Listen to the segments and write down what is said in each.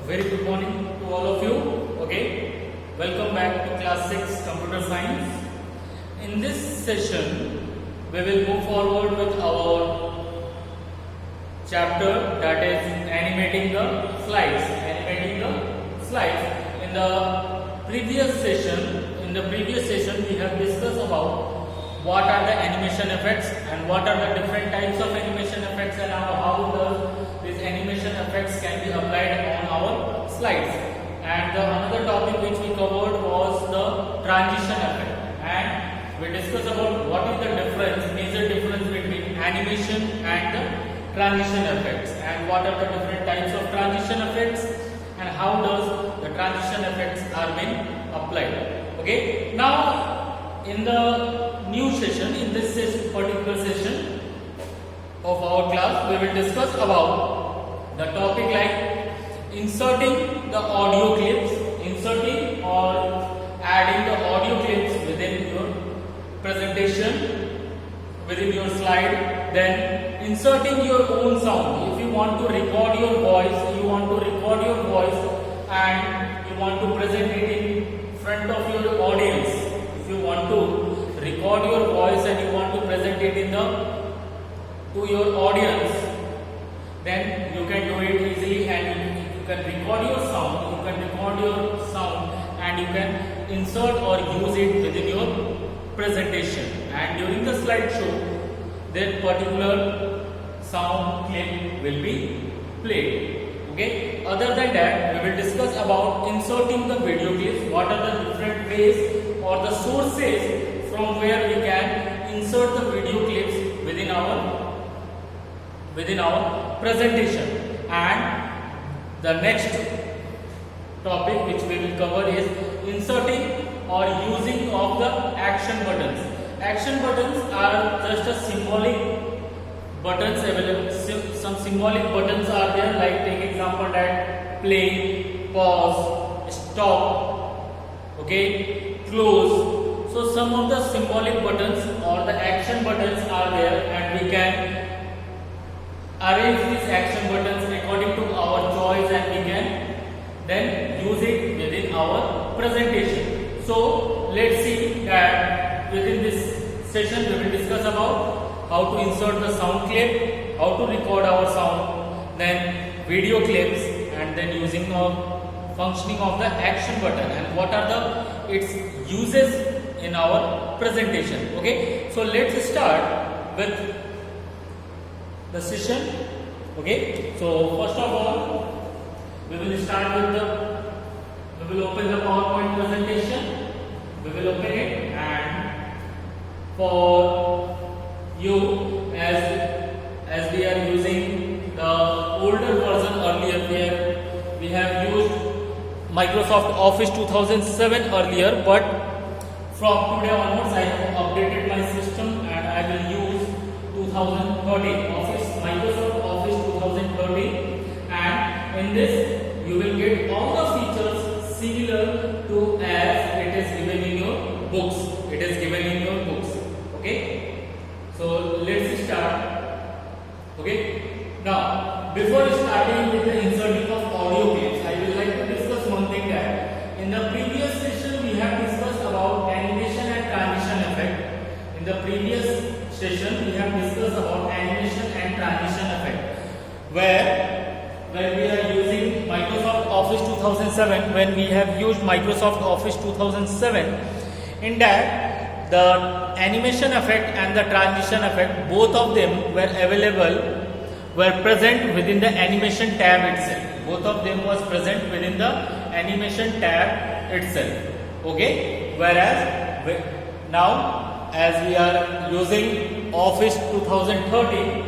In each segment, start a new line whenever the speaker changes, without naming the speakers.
Very good morning to all of you. Okay, welcome back to class 6 computer science. In this session, we will move forward with our chapter that is animating the slides. Animating the slides. In the previous session, we have discussed about what are the animation effects and what are the different types of animation effects and how does these animation effects can be applied on our slides. And another topic which we covered was the transition effect, and we discussed about what is the major difference between animation and the transition effects, and what are the different types of transition effects and how does the transition effects are being applied. Okay, now in the new session, in this particular session of our class, we will discuss about the topic like inserting the audio clips, inserting or adding the audio clips within your presentation, within your slide, then inserting your own sound. If you want to record your voice, and you want to present it in front of your audience. If you want to record your voice and you want to present it to your audience, then you can do it easily, and you can record your sound, and you can insert or use it within your presentation, and during the slideshow that particular sound clip will be played. Okay, other than that, we will discuss about inserting the video clips. What are the different ways or the sources from where we can insert the video clips within our presentation. And the next topic which we will cover is inserting or using of the action buttons. Action buttons are just a symbolic buttons available. Some symbolic buttons are there, like take example that play, pause, stop, okay, close. So some of the symbolic buttons or the action buttons are there, and we can arrange these action buttons according to our choice, and we can then use it within our presentation. So let's see that within this session we will discuss about how to insert the sound clip, how to record our sound, then video clips, and then using of functioning of the action button, and what are its uses in our presentation. Okay, so let's start with the session. Okay, so first of all, we will open the PowerPoint presentation. We will open it, and for you, as we are using the older version earlier, where we have used Microsoft Office 2007 earlier, but from today onwards I have updated my system and I will use 2013 Microsoft Office 2013, and in this you will get all the features similar to as it is given in your books. Okay, so let's start. Okay, now before starting with the inserting of audio clips, I would like to discuss one thing that in the previous session we have discussed about animation and transition effect. In the previous session we have discussed about animation and transition effect, where when we are using Microsoft Office 2007, when we have used Microsoft Office 2007, in that the animation effect and the transition effect, both of them were present within the animation tab itself. Both of them was present within the animation tab itself. Okay, whereas now as we are using Office 2013,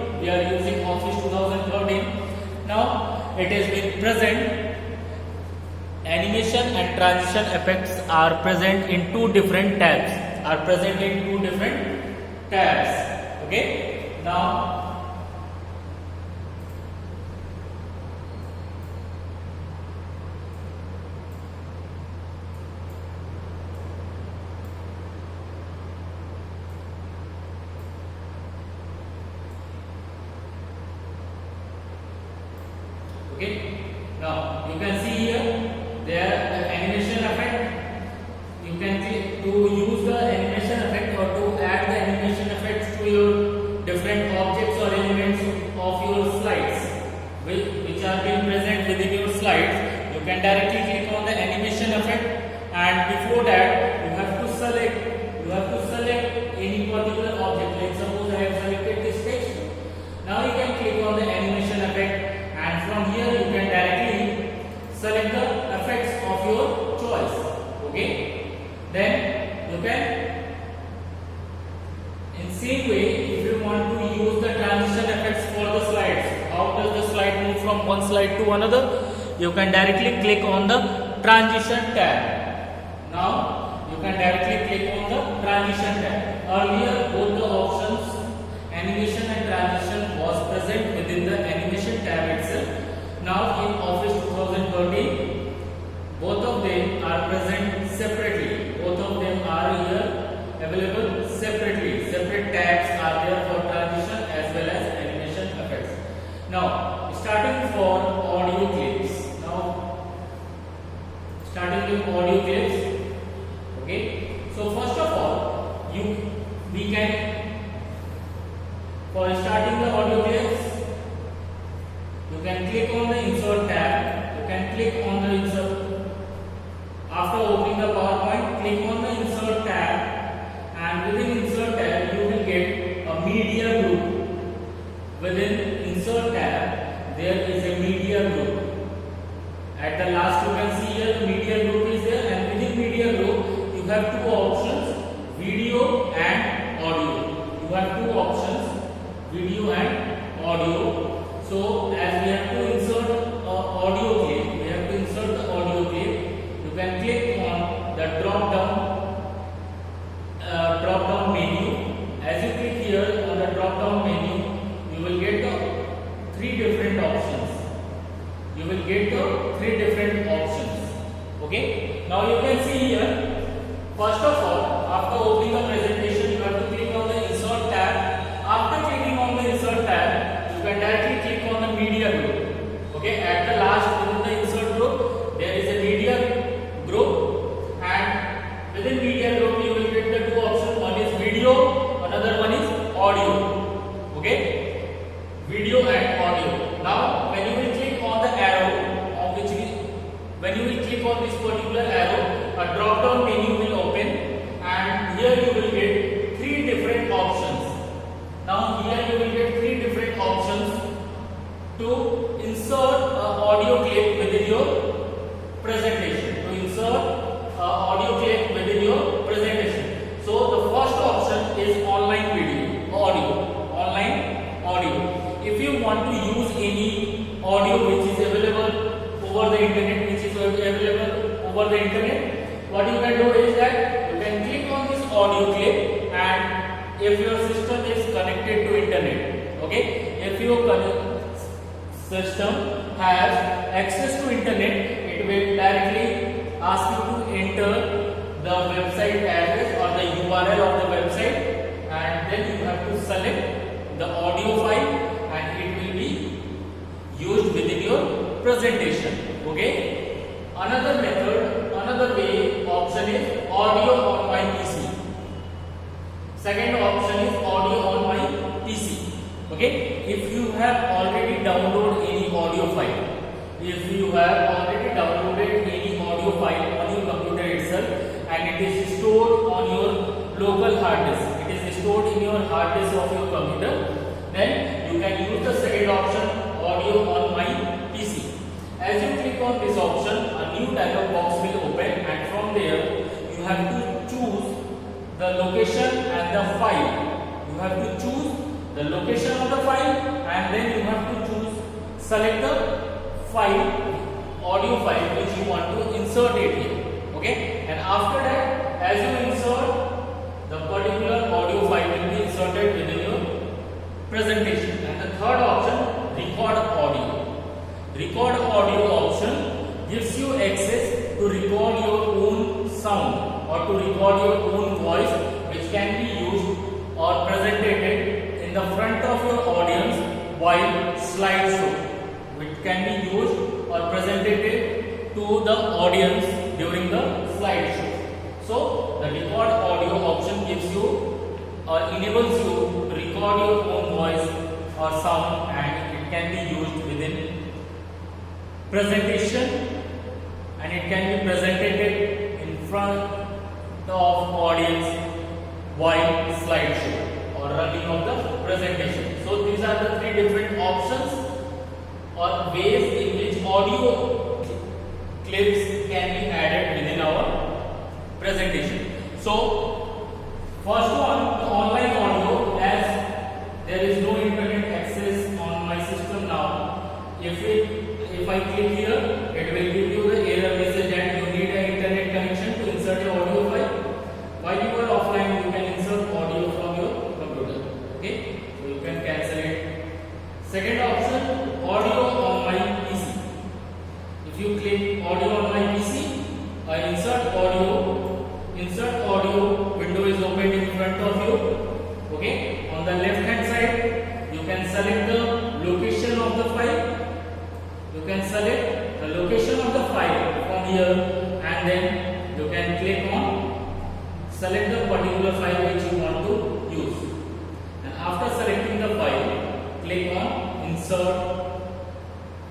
now it has been present. Animation and transition effects are present in two different tabs. Okay, now okay, Now you can see here there the animation effect. You can click to use the animation effect or to add the animation effects to your different objects or elements of your slides which are being present within your slides. You can directly click on the animation effect, and before that you have to select any particular object. Like suppose I have selected this text. Now you can click on the animation effect, and from here you can directly select the effects of your choice. Okay. Then you can, in same way, if you want to use the transition effects for the slides, how does the slide move from one slide to another? You can directly click on the transition tab. Now you can directly click on the transition tab. Earlier both the options, animation and transition, was present within the animation tab itself. Now in Office 2013, both of them are present separately. Both of them are here available separately. Separate tabs are there for transition as well as animation effects. Now, starting for audio clips. Now, starting with audio clips. Okay. So first of all, we can, for starting the audio clips, you can click on the insert tab. You can click on the insert. After opening the PowerPoint, click on the insert tab, and within insert tab you will get a media group. Within insert tab there is a media group. At the last you can see here the media group is there, and within media group you have two options, video and audio. You have two options, video and audio. So as we have to insert audio clip, we have to insert the audio clip. You can click on the drop down menu. As you click here on the drop down menu, you will get the three different options. Okay. Now you can see here. First of all, after opening the presentation, you have to click on the insert tab. After clicking on the insert tab, you can directly click on the media group. Okay. At the last within the insert group, there is a media group, and within media group you will get the two options. One is video, another one is audio. Okay, video and audio. Now when you will click on the arrow, when you will click on this particular arrow, a drop down menu will open, and here you will get three different options. Now here you will get three different options to insert audio clip within your presentation. Audio clip within your presentation. So the first option is online video, online audio. If you want to use any audio which is available over the internet, what you can do is that you can click on this audio clip, and if your system is connected to internet, okay, if your system has access to internet, it will directly ask you to enter the website address or the URL of the website, and then you have to select the audio file, and it will be used within your presentation. Okay. Another way option is audio on my PC. Second option is audio on my PC. Okay. If you have already downloaded any audio file, on your computer itself, and it is stored on your local hard disk, it is stored in your hard disk of your computer, then you can use the second option, audio on my PC. As you click on this option, a new dialog box will open, and from there you have to choose the location and the file. You have to choose the location of the file, and then you have to select the file, audio file which you want to insert it here. Okay, and after that, as you insert, the particular audio file will be inserted within your presentation. And the third option, record audio. Record audio option gives you access to record your own sound or to record your own voice, which can be used or presented in the front of your audience while slideshow. It can be used or or presented it to the audience during the slideshow. So the record audio option gives you or enables you to record your own voice or sound, and it can be used within presentation, and it can be presented in front of audience while slideshow or running of the presentation. So these are the three different options or ways in which audio clips can be added within our presentation. So first one, the online audio, as there is no internet access on my system now. If I click here, it will give you the error message that you need an internet connection to insert your audio file. While you are offline, you can insert audio from your computer. Okay, so you can cancel it. Second option, audio on my PC. If you click audio on my PC, insert audio window is opened in front of you. Okay, on the left hand side, you can select the location of the file. You can select the location of the file from here, and then you can click on select the particular file which you want to use. And after selecting the file, click on insert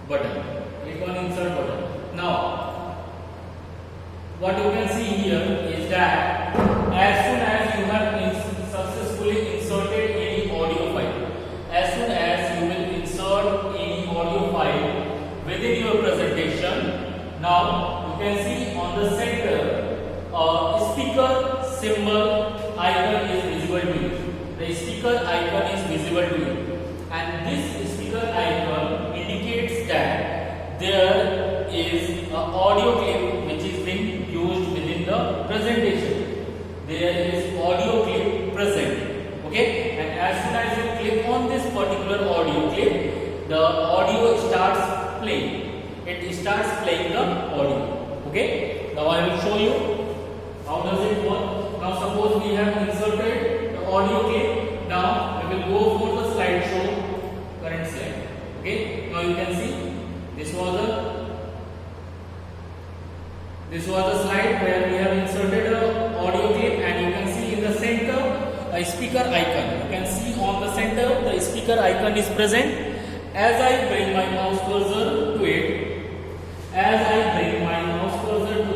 button. Click on insert button. Now, what you can see here is that as soon as you have successfully inserted any audio file, as soon as you will insert any audio file within your presentation, now you can see on the center speaker symbol icon is visible to you. The speaker icon is visible to you, and this speaker icon indicates that there is an audio clip which is being used within the presentation. There is audio clip present. Okay, and as soon as you click on this particular audio clip, the audio starts playing. It starts playing the audio. Okay, now I will show you how does it work. Now suppose we have inserted the audio clip. Now we will go for the slideshow, current slide. Okay, now you can see this was a slide where we have inserted an audio clip, and you can see in the center a speaker icon. You can see on the center the speaker icon is present. As I bring my mouse cursor to it,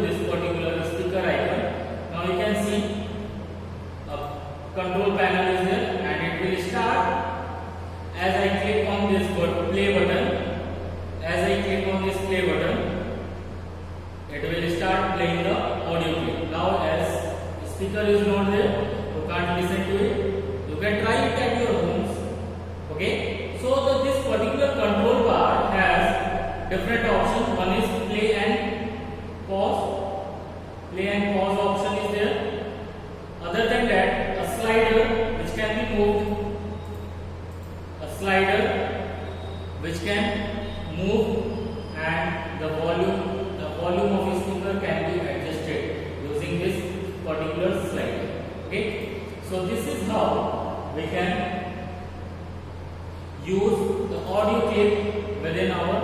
this particular speaker icon, now you can see a control panel is there, and it will start. As I click on this play button, it will start playing the audio clip. Now as speaker is not there, you can't listen to it. You can try it at your homes. Okay, so this particular control bar has different options. One is play and pause. Play and pause option is there. Other than that, a slider which can be moved. And the volume of the speaker can be adjusted using this particular slider. Okay, so this is how we can use the audio clip within our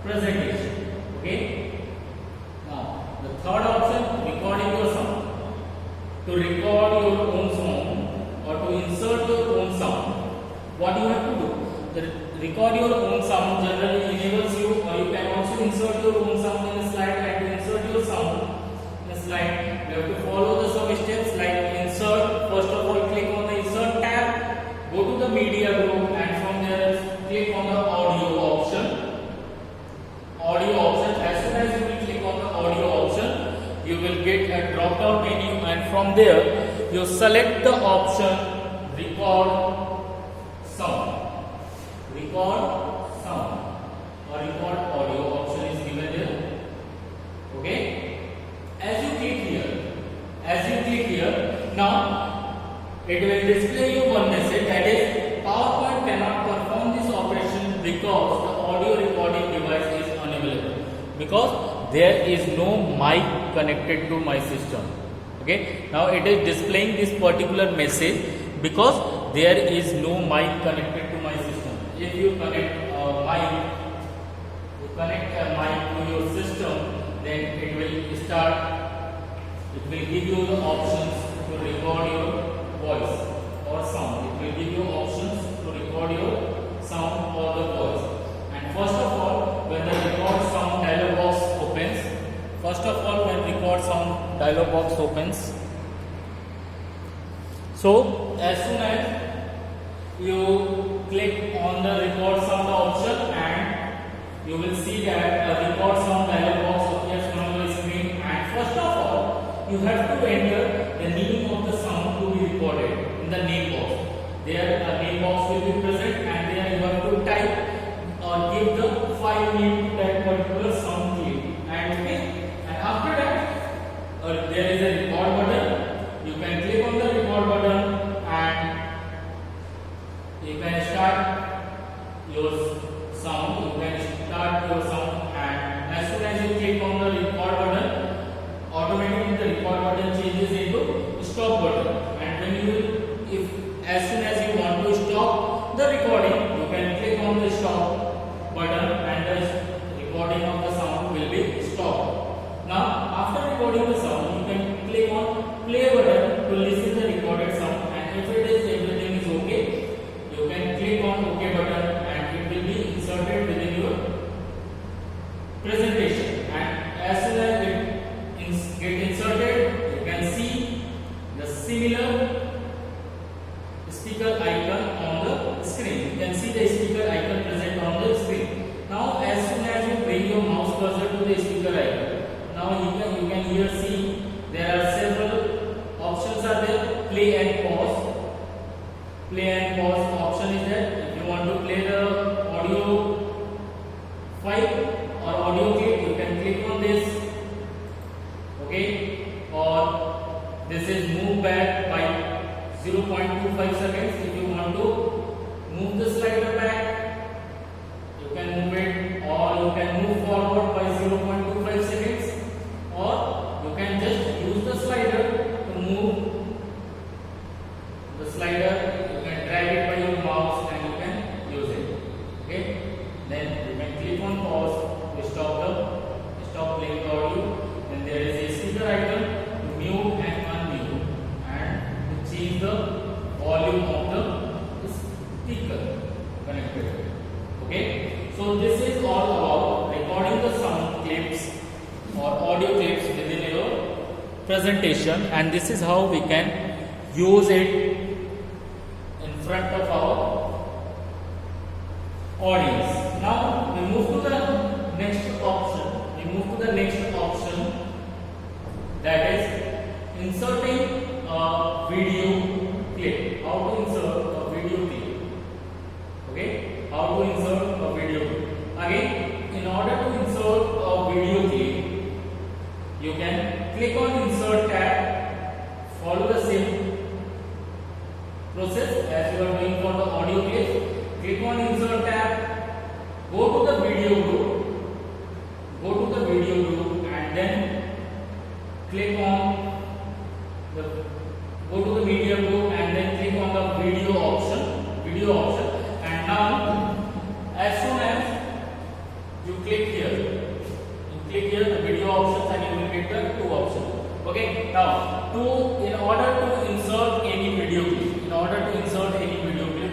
presentation. Okay, now the third option, recording your sound. To record your own sound or to insert your own sound, what you have to do? Record your own sound generally enables you, or you can also insert your own sound in a slide. And to insert your sound in a slide, you have to follow the some steps like insert. First of all, click on the insert tab, go to the media group, and from there click on the audio option. As soon as you will click on the audio option, you will get a drop down menu, and from there you select the option record sound. Or record audio option is given here. Okay, as you click here, now it will display you one message, that is PowerPoint cannot perform this operation because the audio recording device is unavailable, because there is no mic connected to my system. Okay, now it is displaying this particular message because there is no mic connected to my system. If you connect a mic connect a mic to your system, then it will give you the options to record your voice or sound. It will give you options to record your sound or the voice. And first of all, when the record sound dialog box opens, so as soon as you click on the record sound option, and you will see that a record sound dialog box appears on your screen. And first of all, you have to enter the name of the sound to be recorded in the name box. There a name box will be present, and there you have to type or give the file name to that particular sound clip. And after that, there is a record button. You can click on the record button and you can start your sound. And as soon as you click on the record button, automatically the record button changes into stop button. And as soon as you want to stop the recording, you can click on the stop button and the recording of the sound will be stopped. Now after recording the sound, you can click on play button to listen the recorded sound, and if everything is okay, you can click on OK button and it will be inserted within your presentation. And as soon as it get inserted, you can see the similar speaker icon on the screen. You can see the speaker icon present on the screen. Now as soon as you bring your mouse cursor to the speaker icon, now you can here see there are several options are there. Play and pause option is there. If you want to play the audio file or audio clip, you can click on this, okay, or this is move back by 0.25 seconds. If you want to move the slider back, you can move it, or you can move forward by 0.25 seconds, or you can just use the slider to move the slider. You can drag it by your mouse and you can use it, okay. Then you can click on pause to stop playing the audio. Then there is a speaker icon to mute and unmute, and to change the volume of the speaker connected. Okay, so this is all about recording the sound clips or audio clips within your presentation, and this is how we can use it in front of our audience. Now we move to the next option. That is inserting a video clip. How to insert a video clip? Okay, how to insert a video clip? Again, in order to insert a video clip, you can click on insert tab, follow the same process as you are doing for the audio clip. Click on insert tab, go to the video group, and then click on go to the media group and then click on the video option. And now as soon as you click here the video options, and you will get the two options. Okay, now in order to insert any video clip,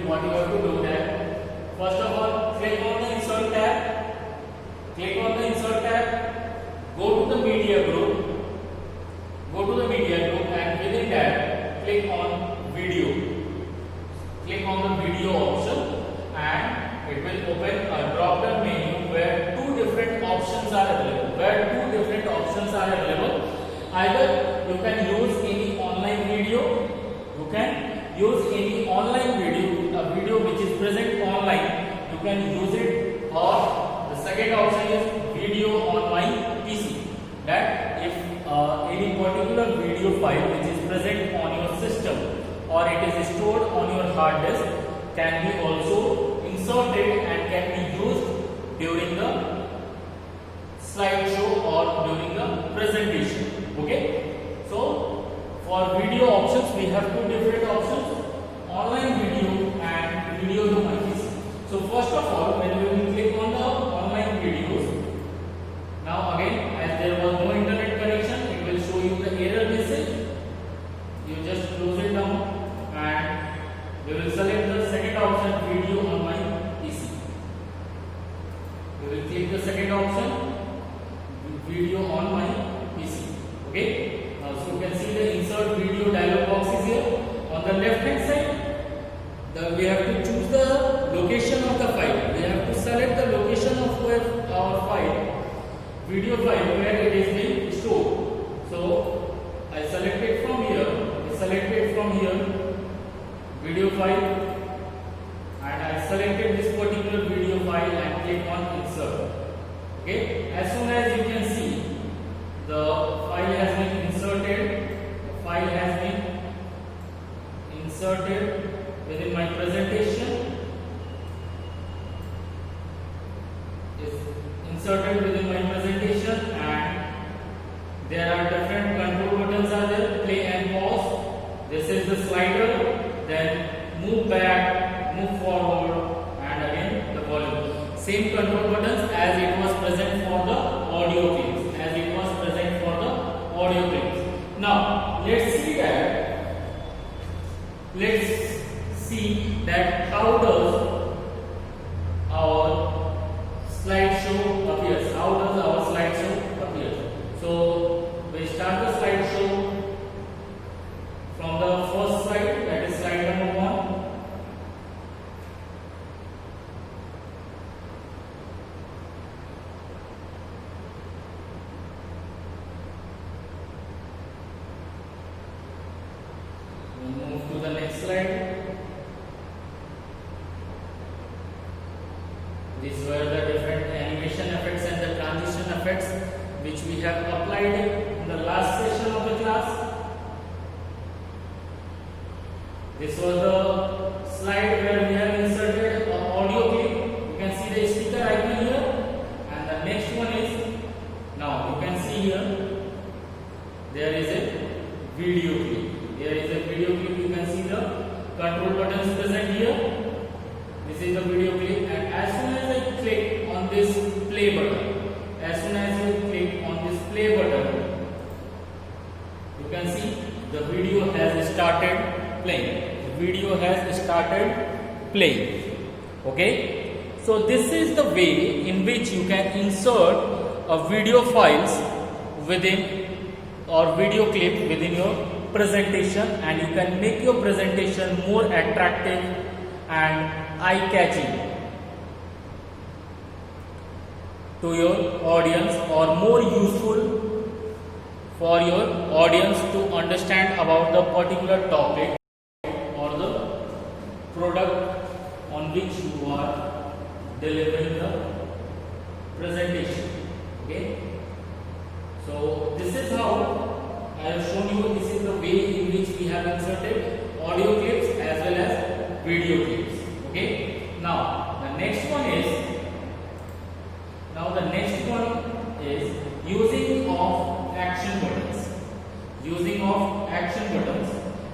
what you have to do that, first of all, click on the insert tab, go to the media group, and within that click on video. Click on the video option, and it will open a drop down menu where two different options are available. Either you can use any online video, a video which is present online, you can use it, or the second option is video on my PC. That if any particular video file which is present on your system or it is stored on your hard disk can be also inserted and can be used during the slideshow or during the presentation. Okay, so for video options we have two different options: online video and video to my PC. So first of all, when we will click on the online videos, video file where it is being stored. So I select it from here. Video file, and I selected this particular video file and click on insert. Okay, as soon as you can see, the file has been inserted. The file has been inserted within my presentation. Is inserted within my presentation, and there are different control buttons are there. Play and pause. This is the slider. Then move back, move forward, and again the volume. Same control buttons as it was present for the audio clips. Now let's see that how does our slideshow appears. So we start the slideshow from the first slide, that is slide number 1. We move to the next slide. These were the different animation effects and the transition effects which we have applied in the last session of the class. This was the slide where we have inserted an audio clip. You can see the speaker icon here, and the next one is, now you can see here there is a video clip. You can see the control buttons present here. This is the video clip, and as soon as I click on this play button, you can see the video has started playing. Okay, so this is the way in which you can insert a video files within or video clip within your presentation, and you can make your presentation more attractive and eye-catching to your audience, or more useful for your audience to understand about the particular topic or the product on which you are delivering the presentation. Okay, so this is how I have shown you. This is the way in which we have inserted audio clips as well as video clips. Okay, now the next one is using of action buttons.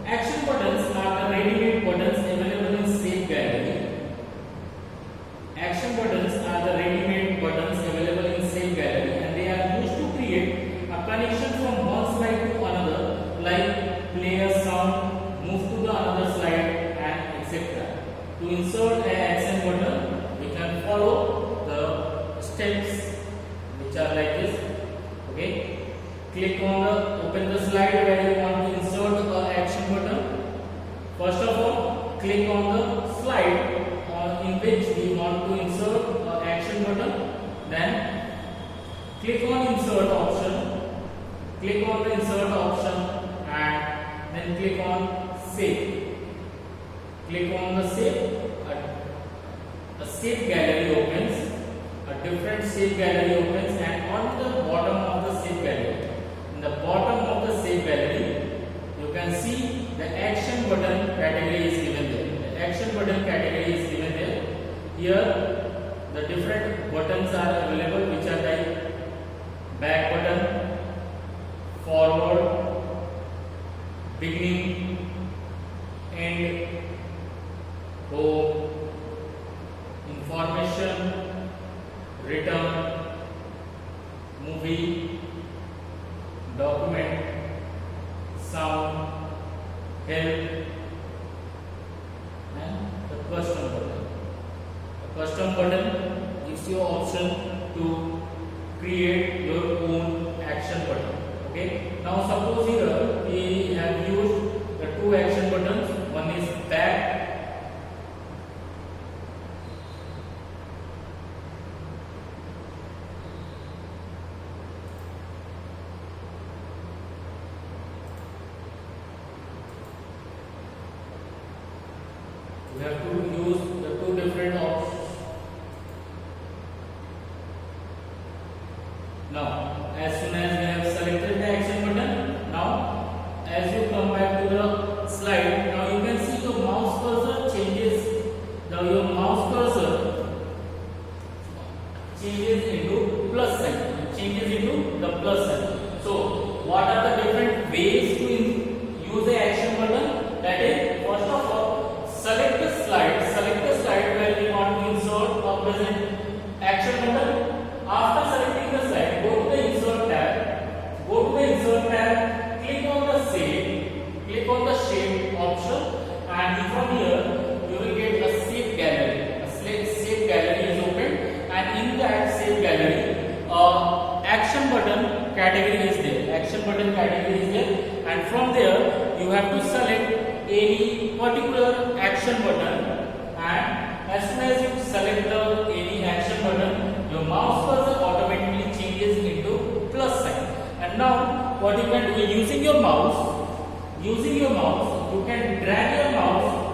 Action buttons are the ready-made buttons available in Save Gallery. And they are used to create a connection from one slide to another, like play a song, move to the another slide, and etc. To insert an action button, we can follow the steps which are like this. Okay, open the slide where you want to insert the action button. First of all, click on the slide in which we want to insert the action button. Then click on insert option. And then click on save. Click on the save. A save gallery opens. A different save gallery opens, and on the bottom of the save gallery, you can see the action button category is given there. Here the different buttons are available, which are like back button, forward, beginning, end, home, information, return, movie, document, sound, help, and the custom button. The custom button gives you option to create your own action button. Okay. Now suppose here we have used the two action buttons. One is back. changes into plus sign. It changes into the plus sign. So what are the different ways to use the action button? That is, first of all, select the slide where we want to insert or present action button. After selecting the slide, go to the insert tab. Click on the shape option, and from here you will get a save gallery. Save gallery is opened, and in that save gallery, action button category is there. And from there you have to select any particular action button, and as soon as you select any action button, your mouse cursor automatically changes into plus sign. And now what you can do, using your mouse, you can drag your mouse,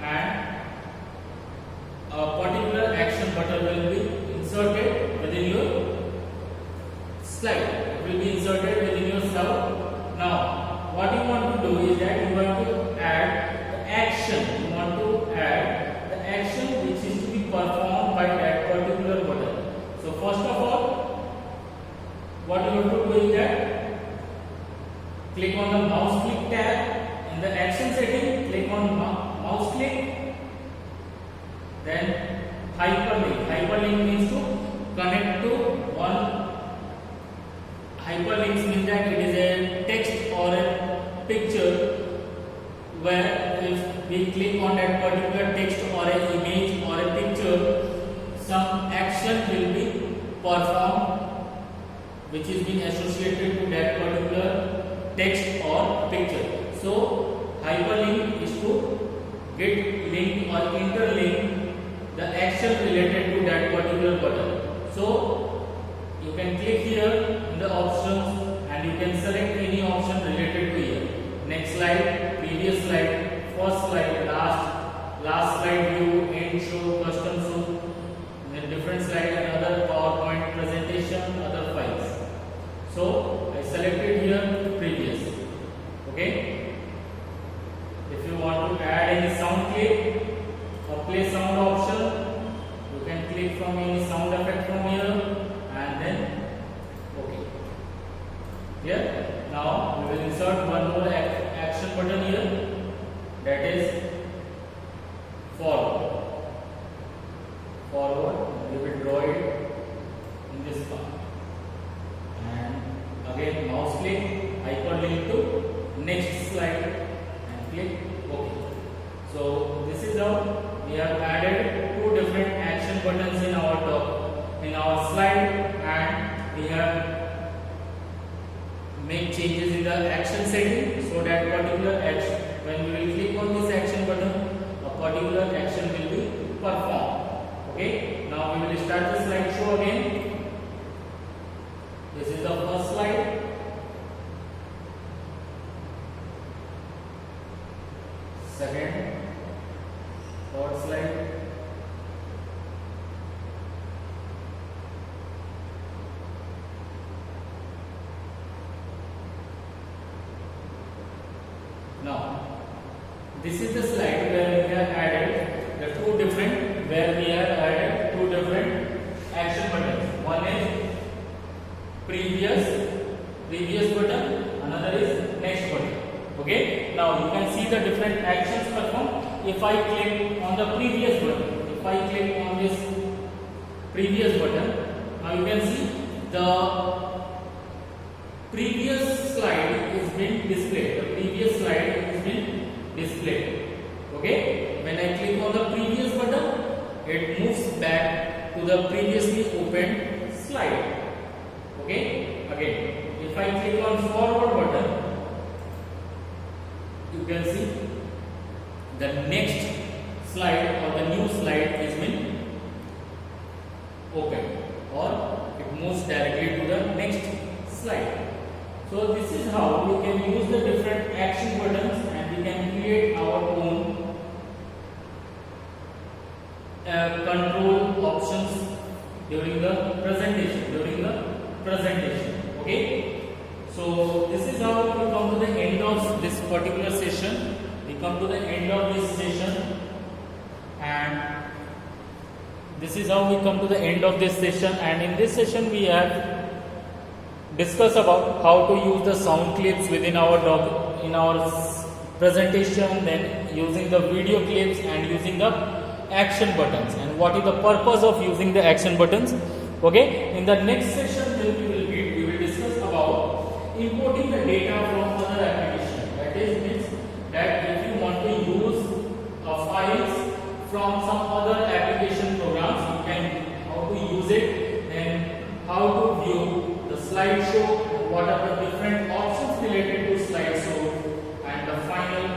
and a particular action button will be inserted within your slide. It will be inserted within your slide. Now what you want to do is that you want to add the action. Which is to be performed by that particular button. So first of all, what you have to do is that click on the mouse click tab. In the action setting, click on mouse click, then hyperlink means to connect to one. Hyperlinks means that it is a text or a picture, where if we click on that particular text or an image or a picture, some action will be performed which is being associated to that particular text or picture. So hyperlink is to get link or interlink the action related to that particular button. So you can click here in the options, and you can select any option related to here. Next slide, previous slide, first slide, last slide view, end show, custom show, then different slide, another PowerPoint presentation, other files. So I selected here previous. Okay. If you want to add any sound clip or play sound option, you can click from any sound effect from here, and then okay. Here. Now we will insert one more action button here, that is forward. We will draw it in this part, and again mouse click, hyperlink to next slide, and click OK. So this is how we have added two different action buttons in our slide, and we have make changes in the action setting, so that particular action, when we will click on this action button, a particular action will be performed. Okay, now we will start the slideshow again. This is the first slide. Second, third slide. Now, this is the slide where we have added the two different action buttons. One is previous button, another is next button. Okay. Now you can see the different actions performed. If I click on the previous button, now you can see the previous slide is being displayed. Okay. When I click on the previous button, it moves back to the previously opened slide. Okay. Again, if I click on forward button, you can see the next slide or the new slide is been opened, or it moves directly to the next slide. So this is how we can use the different action buttons, and we can create our own control options during the presentation. Okay. So this is how we come to the end of this particular session. And this is how we come to the end of this session, and in this session we have discussed about how to use the sound clips within our presentation, then using the video clips and using the action buttons, and what is the purpose of using the action buttons. Okay, in the next session we will discuss about importing the data from other application. That is means that if you want to use files from some other application programs, you can how to use it, and how to view the slideshow, what are the different options related to slideshow, and the final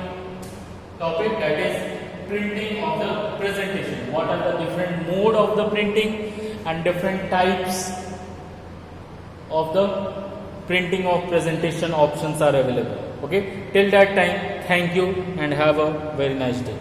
topic, that is printing of the presentation. What are the different mode of the printing and different types of the printing of presentation options are available. Okay, till that time, thank you and have a very nice day.